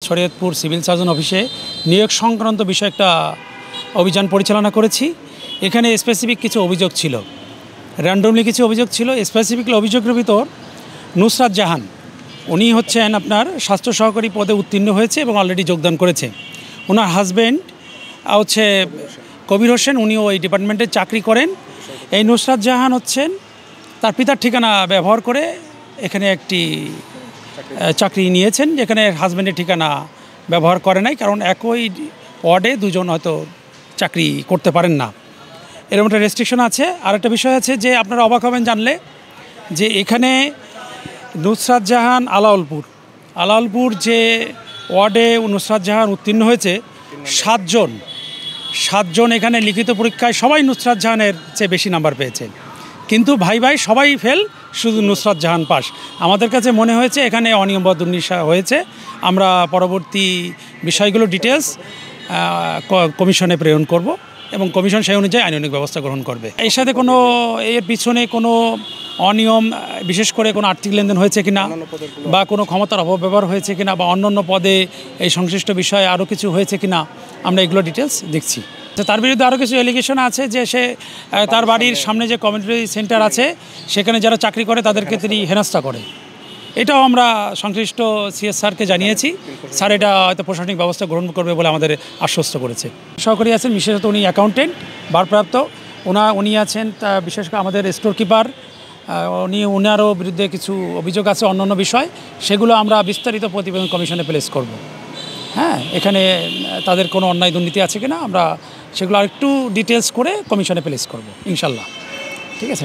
Shariatpur civil surgeon অফিসে নিয়োগ সংক্রান্ত বিষয়ে একটা অভিযান পরিচালনা করেছি। এখানে স্পেসিফিক কিছু অভিযোগ ছিল, র্যান্ডমলি কিছু অভিযোগ ছিল। স্পেসিফিকলি অভিযোগের ভিতর নুসরাত জাহান, উনি হচ্ছেন আপনার স্বাস্থ্য সহকারী পদে উত্তীর্ণ হয়েছে এবং অলরেডি যোগদান করেছে। ওনার হাজব্যান্ড হচ্ছে কবির হোসেন, উনিও এই ডিপার্টমেন্টে চাকরি করেন। এই নুসরাত জাহান হচ্ছেন তার পিতার ঠিকানা ব্যবহার করে এখানে একটি চাকরি নিয়েছেন, যেখানে হাজব্যান্ডের ঠিকানা ব্যবহার করে নাই, কারণ একই ওয়ার্ডে দুজন হয়তো চাকরি করতে পারেন না, এরকম একটা রেস্ট্রিকশন আছে। আর একটা বিষয় আছে যে আপনারা অবাক হবেন জানলে যে এখানে নুসরাত জাহান আলাউলপুর যে ওয়ার্ডে নুসরাত জাহান উত্তীর্ণ হয়েছে, সাতজন এখানে লিখিত পরীক্ষায় সবাই নুসরাত জাহানের চেয়ে বেশি নাম্বার পেয়েছে, কিন্তু ভাই সবাই ফেল, শুধু নুসরাত জাহান পাস। আমাদের কাছে মনে হয়েছে এখানে অনিয়ম বা দুর্নীতি হয়েছে। আমরা পরবর্তী বিষয়গুলো ডিটেলস কমিশনে প্রেরণ করব এবং কমিশন সেই অনুযায়ী আইনানুগ ব্যবস্থা গ্রহণ করবে। এর সাথে এর পিছনে কোনো অনিয়ম, বিশেষ করে কোনো আর্থিক লেনদেন হয়েছে কিনা, বা কোনো ক্ষমতার অপব্যবহার হয়েছে কিনা, বা অন্যান্য পদে এই সংশ্লিষ্ট বিষয়ে আরও কিছু হয়েছে কিনা, আমরা এগুলো ডিটেলস দেখছি। তার বিরুদ্ধে আরও কিছু এলিগেশন আছে যে সে তার বাড়ির সামনে যে কমিউনিটি সেন্টার আছে সেখানে যারা চাকরি করে তাদেরকে তিনি হেনস্থা করে। এটাও আমরা সংশ্লিষ্ট সিএস স্যারকে জানিয়েছি, স্যার এটা হয়তো প্রশাসনিক ব্যবস্থা গ্রহণ করবে বলে আমাদের আশ্বস্ত করেছে। সহকারী আছেন, বিশেষত উনি অ্যাকাউন্টেন্ট ভারপ্রাপ্ত, উনি আছেন বিশেষ করে আমাদের স্টোর কিপার, উনারও বিরুদ্ধে কিছু অভিযোগ আছে অন্যান্য বিষয়, সেগুলো আমরা বিস্তারিত প্রতিবেদন কমিশনে প্লেস করব। হ্যাঁ, এখানে তাদের কোনো অন্যায় দুর্নীতি আছে কিনা আমরা সেগুলো আরেকটু ডিটেলস করে কমিশনে প্লেস করব ইনশাল্লাহ। ঠিক আছে।